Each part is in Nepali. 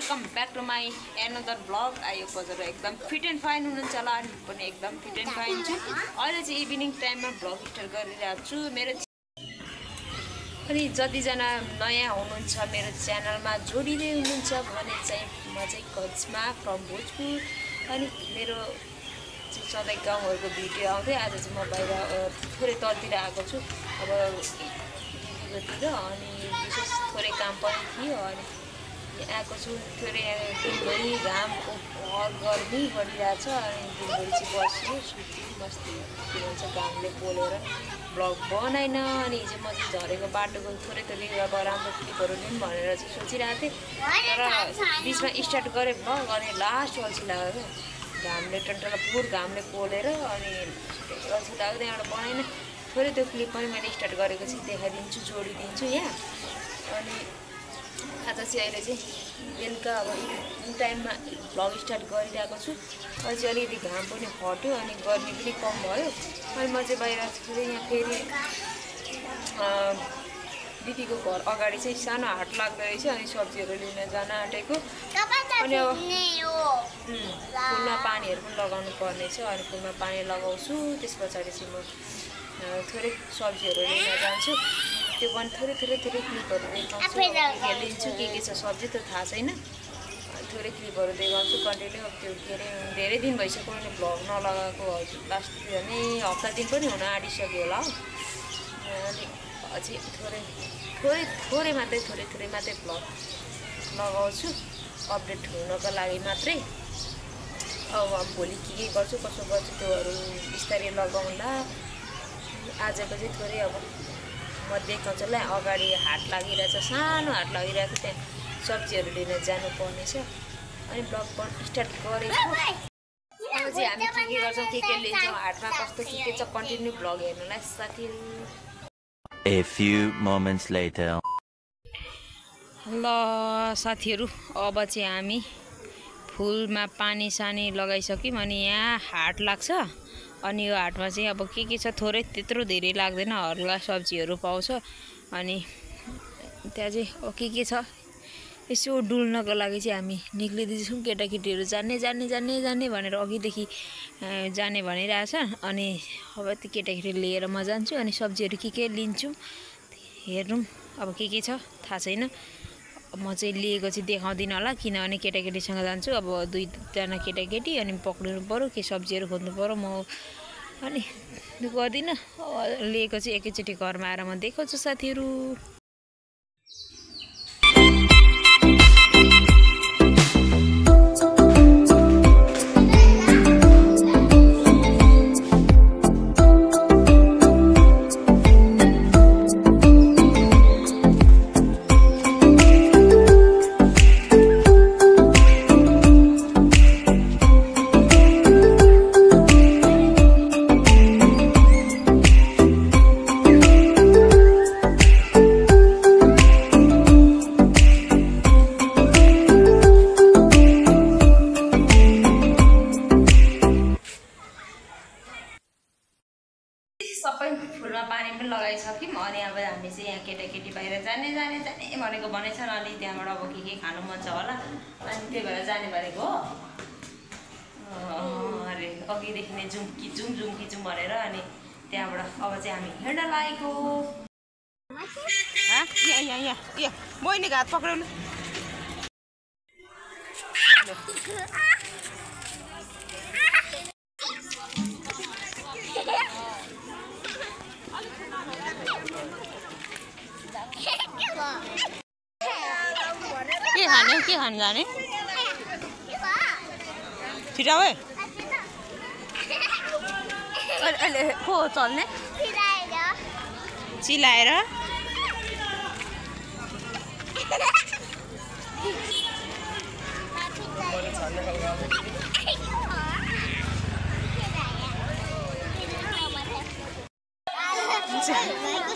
Welcome back to my another blog. आयो बजार एकदम फिट एन्ड फाइन हुनुहुन्छ होला, अनि पनि एकदम फिट एन्ड फाइन छु। अहिले चाहिँ इभिनिङ टाइममा ब्लग स्टार्ट गरिरहेको छु मेरो। अनि जतिजना नयाँ हुनुहुन्छ मेरो च्यानलमा जोडिँदै हुनुहुन्छ भने चाहिँ म चाहिँ कच्मा फ्रम भोजपुर। अनि मेरो सधैँ गाउँहरूको भिडियो आउँदै आज चाहिँ म बाहिर थोरै तलतिर आएको छु अब दिदीकोतिर। अनि विशेष थोरै काम पनि थियो अनि आएको छु। थोरै दिनभरि घामको गर्मी बढिरहेछ अनि दिनभरि चाहिँ बस्यो सुत्यो बस्ती के भन्छ घामले पोलेर ब्लग बनाइन। अनि हिजो म चाहिँ झरेको बाटोको थोरै अब राम्रो क्लिपहरू लिउँ भनेर चाहिँ सोचिरहेको थिएँ, तर बिचमा स्टार्ट गरेँ ब्लग अनि लास्ट अल्छी लाग्यो क्या घामले टन्टला पुर घामले पोलेर। अनि अल्छी लाग्यो त्यहाँबाट बनाइन। थोरै त्यो क्लिप पनि मैले स्टार्ट गरेको चाहिँ देखाइदिन्छु, जोडिदिन्छु यहाँ। अनि आज चाहिँ अहिले चाहिँ बेलुका अब इभिनिङ टाइममा भ्लग स्टार्ट गरिरहेको छु। अहिले चाहिँ अलिकति घाम पनि हट्यो अनि गर्मी पनि कम भयो। अनि म चाहिँ बाहिर फेरि यहाँ फेरि दिदीको घर अगाडि चाहिँ सानो हाट लाग्दो रहेछ अनि सब्जीहरू लिन जान आँटेको। अनि अब फुलमा पानीहरू पनि लगाउनु पर्नेछ अनि फुलमा पानी लगाउँछु। त्यस पछाडि चाहिँ म थोरै सब्जीहरू लिन जान्छु। त्यो पनि थोरै क्लिपहरू देखाउँछु, लिन्छु के छ सब्जी त थाहा छैन। थोरै क्लिपहरू देखाउँछु कन्टिन्यू। अब त्यो के अरे धेरै दिन भइसक्यो भने भ्लग नलगाएको लास्ट झनै हप्ता दिन पनि हुन आँटिसक्यो होला हो। अनि अझै थोरै मात्रै भ्लग लगाउँछु अपडेट हुनको लागि मात्रै। अब भोलि के गर्छु कसो गर्छु त्योहरू बिस्तारै लगाउँला। आजको चाहिँ थोरै अब म देखाउँछु ल। अगाडि हाट लागिरहेछ, सानो हाट लागिरहेको, त्यहाँ सब्जीहरू लिन जानुपर्नेछ। अनि ब्लग स्टार्ट गरेको। अब चाहिँ हामी के गर्छौँ के लिन्छौँ हाटमा कस्तो के छ कन्टिन्यू ब्लग हेर्नुलाई साथीहरू। A few moments later. ल साथीहरू अब चाहिँ हामी फुलमा पानी सानी लगाइसक्यौँ। अनि यहाँ हाट लाग्छ अनि यो हाटमा चाहिँ अब के छ थोरै त्यत्रो धेरै लाग्दैन, हरुवा सब्जीहरू पाउँछ। अनि त्यहाँ चाहिँ अब के छ यसो डुल्नको लागि चाहिँ हामी निक्लिँदैछौँ। केटाकेटीहरू जाने भनेर अघिदेखि जाने भनिरहेछ। अनि अब त्यो केटाकेटी लिएर म जान्छु अनि सब्जीहरू के लिन्छु हेर्नु। अब के छ थाहा छैन, म चाहिँ लिएको चाहिँ देखाउँदिनँ होला किनभने केटाकेटीसँग जान्छु। अब दुईजना केटाकेटी अनि पक्रिनु पऱ्यो के सब्जीहरू खोज्नु पऱ्यो म अनि गर्दिनँ। लिएको चाहिँ एकैचोटि घरमा आएर म देखाउँछु साथीहरू। सबै फुलमा पानी पनि लगाइसक्यौँ। अनि अब हामी चाहिँ यहाँ केटाकेटी बाहिर जाने भनेको भनेछन्। अनि त्यहाँबाट अब के खानु मन छ होला अनि त्यही भएर जाने भनेको हो। अरे अघिदेखि नै जाउँ कि भनेर अनि त्यहाँबाट अब चाहिँ हामी हिँड्न लागेको। यहाँ बहिनीको हात पक्राउनु। के खानु जाने छिटाउ है अहिले को चल्ने चिलाएर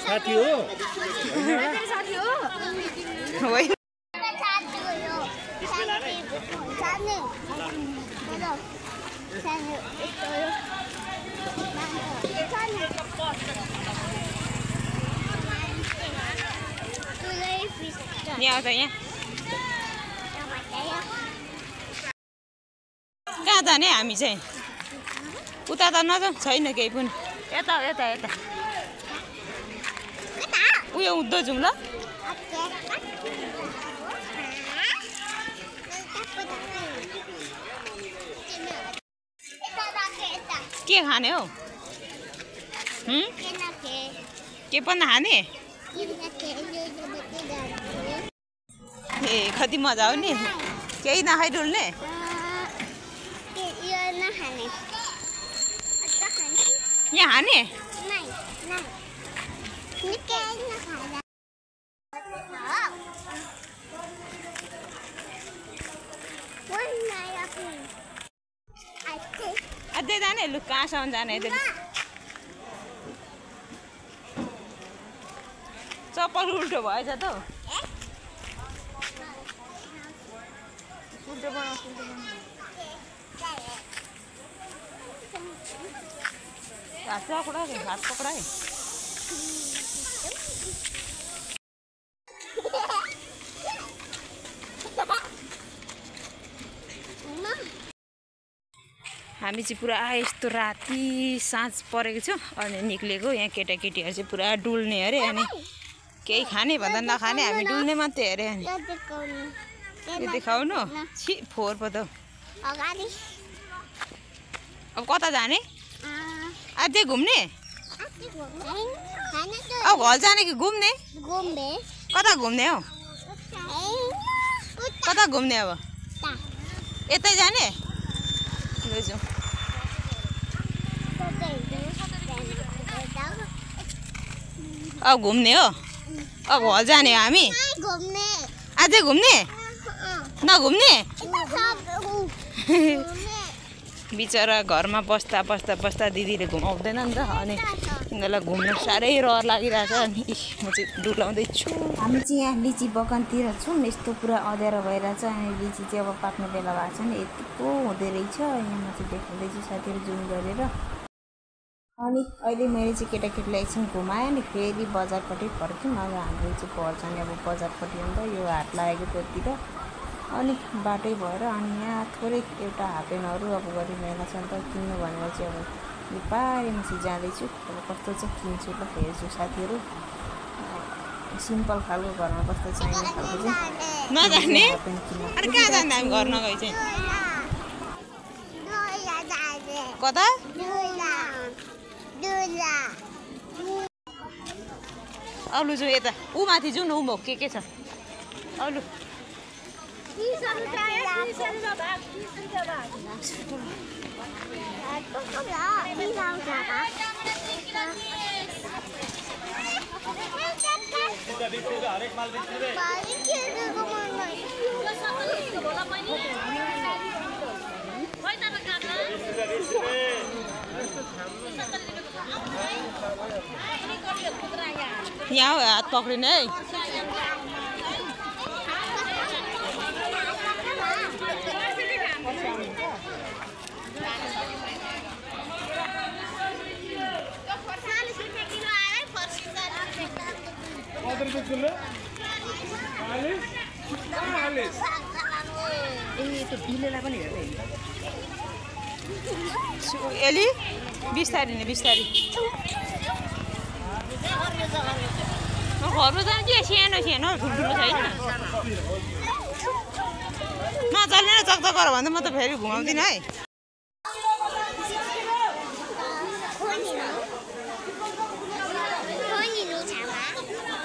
साथी हो यहाँ आउँछ यहाँ कहाँ जाने हामी चाहिँ उता त नजाउँ छैन केही पनि यता यता यता उयो उद्धो जाउँ ल के खाने हौ के पनि खाने ए कति मजा हो नि केही नखाइ डुल्ने यहाँ खाने अझै जाने लु कहाँसम्म जाने चप्पल उल्टो भएछ त उल्टो बनाऊ हात पकडा हात पकडा हामी चाहिँ पुरा यस्तो राति साँझ परेको छ अनि निक्लेको यहाँ केटाकेटीहरू चाहिँ पुरा डुल्ने अरे अनि केही खाने भन्दा नखाने हामी डुल्ने मात्रै अरे अनि यो देखाउनु छि फोहोर पो त अब कता जाने अझै घुम्ने अब घर जाने कि घुम्ने कता घुम्ने हौ कता घुम्ने अब यतै जाने अब घुम्ने हो अब घर जाने हो हामी अझै घुम्ने नघुम्ने बिचरा घरमा बस्दा बस्दा बस्दा दिदीले घुमाउँदैन नि त अनि उनीहरूलाई घुम्न साह्रै रहर लागिरहेछ अनि म चाहिँ डुलाउँदैछु हामी चाहिँ यहाँ लिची बगानतिर छौँ यस्तो पुरा अँध्यारो भइरहेछ अनि लिची चाहिँ अब पाक्ने बेला भएको छ नि यतिको हुँदो रहेछ यहाँ म चाहिँ देखाउँदैछु साथीहरू जुम गरेर अनि अहिले मैले चाहिँ केटाकेटीलाई एकछिन घुमाएँ अनि फेरि बजारपट्टि फर्क्यौँ अब हाम्रो चाहिँ घर जाने अब बजारपट्टि अन्त यो हाट लागेको त्योतिर अनि बाटै भएर अनि यहाँ थोरै एउटा हाफपेन्टहरू अब गरिरहेको छ अन्त किन्नु भनेर चाहिँ अब यो पारिमा चाहिँ जाँदैछु अब कस्तो चाहिँ किन्छु ल हेर्छु साथीहरू सिम्पल खालको घरमा कस्तो चाहिने खालको चाहिँ नजाने कहाँ जाने हामी घर नगई चाहिँ कता औलु जाउँ यता ऊ माथि जाउँ न ऊ के छ औलु यहाँ हात पक्रिने है एली बिस्तारी नै बिस्तारी घरमा जानु चाहिँ सानो सानो ठुल्ठुलो छैन नचल्ने न चक्चक गर भन्दा म त फेरि घुमाउँदिनँ है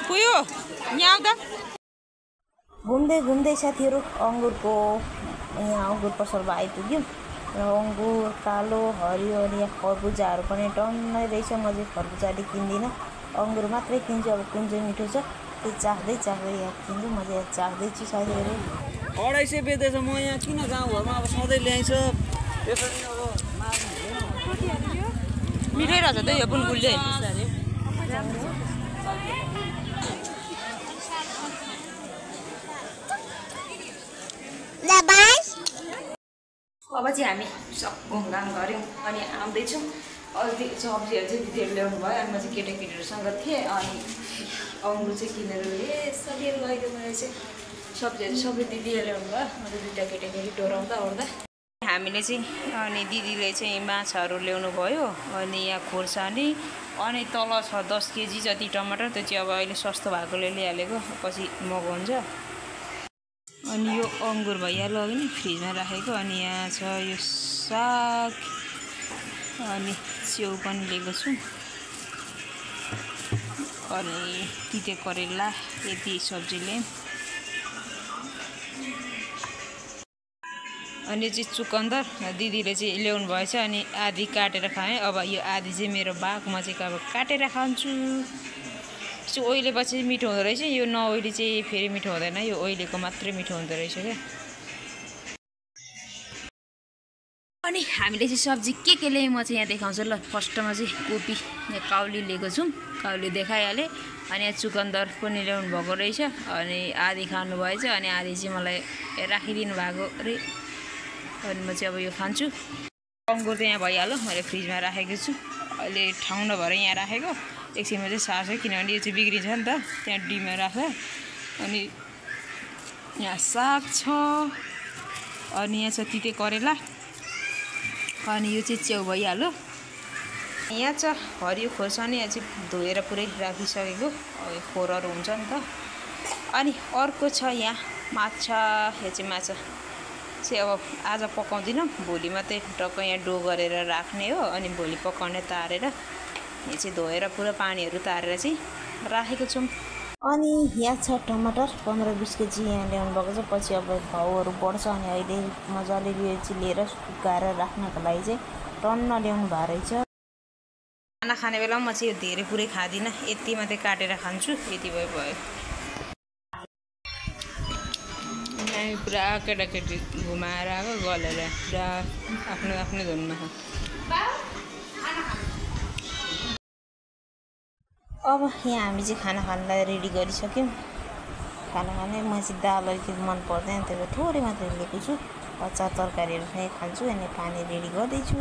पुयो यहाँ आउँदा घुम्दै घुम्दै साथीहरू अङ्गुरको यहाँ अङ्गुर पसलमा आइपुग्यौँ र अङ्गुर कालो हरियो अनि यहाँ खरबुजाहरू पनि टन्नै रहेछ म चाहिँ खरबुजा अलिक किन्दिनँ अङ्गुर मात्रै किन्छु अब कुन चाहिँ मिठो छ त्यो चाख्दै यहाँ किन्छु म चाहिँ चाख्दैछु साथीहरू 250 बेच्दैछ म यहाँ किन गाउँघरमा अब सधैँ ल्याइन्छ त्यसरी अब मिठै रहेछ त यो बुलबुलले अब चाहिँ हामी सब घुमघाम गऱ्यौँ अनि आउँदैछौँ अझै सब्जीहरू चाहिँ दिदीहरू ल्याउनु भयो अनि म चाहिँ केटाकेटीहरूसँग थिएँ अनि अङ्गुर चाहिँ किनेर सबै गइदियो मैले चाहिँ सब्जीहरू सबै दिदीहरूले ल्याउनु भयो अन्त दुईवटा केटाकेटी डोराउँदा ओर्दा हामीले चाहिँ अनि दिदीले चाहिँ माछाहरू ल्याउनु भयो अनि यहाँ खोर्सानी अनि तल छ 10 केजी जति टमाटर त्यो चाहिँ अब अहिले सस्तो भएकोले ल्याइहालेको पछि मगाउ हुन्छ अनि यो अङ्गुर भइहाल्यो अघि नि फ्रिजमा राखेको अनि यहाँ छ यो साग अनि स्याउ पनि लिएको छु अनि तिते करेला यति सब्जीले अनि चाहिँ चुकन्दर दिदीले चाहिँ ल्याउनु भएछ अनि आधी काटेर खाएँ अब यो आधी चाहिँ मेरो बाघमा चाहिँ अब काटेर खान्छु त्यो ओइलेपछि मिठो हुँदो रहेछ यो नओइली चाहिँ फेरि मिठो हुँदैन यो ओइलेको मात्रै मिठो हुँदो रहेछ क्या अनि हामीले चाहिँ सब्जी के ल्यायौँ म चाहिँ यहाँ देखाउँछु ल फर्स्टमा चाहिँ कोपी यहाँ काउली लिएको छौँ काउली देखाइहालेँ अनि यहाँ चुकन्दर पनि ल्याउनु भएको रहेछ अनि आधी खानुभएछ अनि आधी चाहिँ मलाई राखिदिनु भएको अरे अनि म चाहिँ अब यो खान्छु अङ्गुर त यहाँ भइहाल्यो मैले फ्रिजमा राखेको छु अहिले ठाउँ नभएर यहाँ राखेको एकछिनमा चाहिँ सार्छ किनभने यो चाहिँ बिग्रिन्छ नि त त्यहाँ डिमा राख्दा अनि यहाँ साग छ अनि यहाँ छ तिते करेला अनि यो चाहिँ च्याउ भइहाल्यो यहाँ छ हरियो खोर्सानी यहाँ चाहिँ धोएर पुरै राखिसकेको खोरहरू हुन्छ नि त अनि अर्को छ यहाँ माछा यो चाहिँ माछा चाहिँ अब आज पकाउँदिनँ भोलि मात्रै टक्क यहाँ डो गरेर राख्ने हो अनि भोलि पकाउने तारेर यहाँ चाहिँ धोएर पुरा पानीहरू तारेर चाहिँ राखेको छौँ अनि यहाँ छ टमाटर 15-20 केजी यहाँ ल्याउनु भएको छ पछि अब भाउहरू बढ्छ अनि अहिले मजाले यो चाहिँ लिएर सुकाएर राख्नको लागि चाहिँ टन्न ल्याउनु भएको रहेछ खाना खाने बेलामा म चाहिँ यो धेरै पुरै खाँदिनँ यति मात्रै काटेर खान्छु यति भयो पुरा केटाकेटी घुमाएर आएको गलेर पुरा आफ्नो धुनमा अब यहाँ हामी चाहिँ खाना खानलाई रेडी गरिसक्यौँ खाना खाने म चाहिँ दाल अलिकति मन पर्दैन त्यही भएर थोरै मात्रै लिएको छु अचार तरकारीहरू खाइ खान्छु अनि पानी रेडी गर्दैछु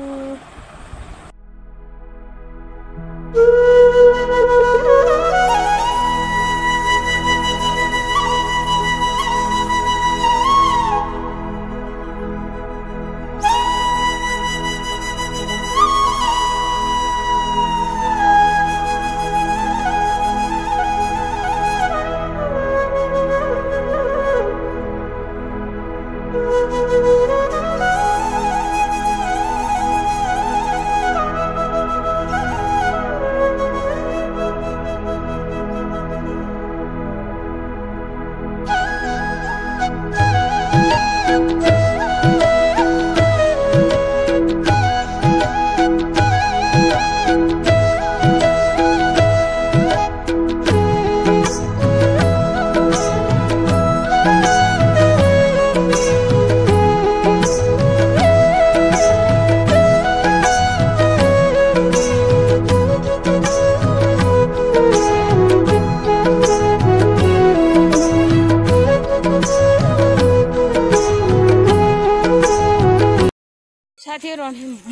साथीहरु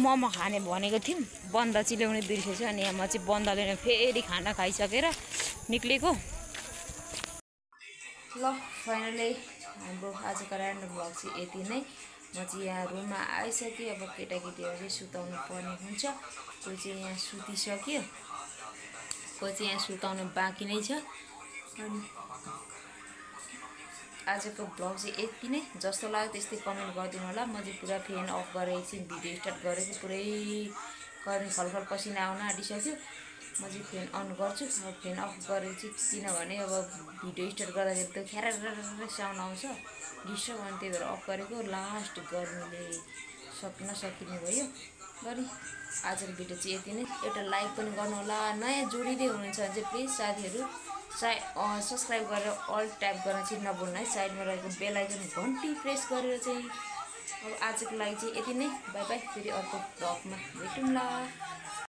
मोमो खाने भनेको थियौं बन्दा चाहिँ ल्याउने बिर्सेछ अनि म चाहिँ बन्दा ल्याउन फेरि खाना खाइसकेर निक्लेको ल फाइनली हाम्रो आजको र्यान्डम भ्लग चाहिँ यति नै म चाहिँ यहाँ रुममा आइसके अब केटाकेटीहरु चाहिँ सुताउनु पर्ने हुन्छ कोही चाहिँ यहाँ सुतिसक्यो कोही चाहिँ यहाँ सुताउनु बाँकी नै छ अनि आजको भ्लग चाहिँ यति नै जस्तो लाग्यो त्यस्तै कमेन्ट गरिदिनु होला म चाहिँ पुरा फ्यान अफ गरेर एकछिन भिडियो स्टार्ट गरेको पुरै गर्ने खलखल पसिना आउन आँटिसक्यो म चाहिँ फ्यान अन गर्छु अब फ्यान अफ गरेर चाहिँ किनभने अब भिडियो स्टार्ट गर्दाखेरि त ख्यार साउन्ड आउँछ डिस्टर्ब अनि त्यही भएर अफ गरेको लास्ट गर्नुले सक्न सकिने भयो गरी आजको भिडियो चाहिँ यति नै एउटा लाइक पनि गर्नु होला नयाँ जोडिँदै हुनुहुन्छ भने चाहिँ प्लिज साथीहरु सब्सक्राइब गरेर अल ट्याप गर्न चाहिँ नभुल्नु है साइडमा रहेको बेल आइकन घन्टी प्रेस गरेर चाहिँ अब आजको लागि चाहिँ यति नै बाइ बाइ फेरि अर्को भ्लगमा भेटौँला।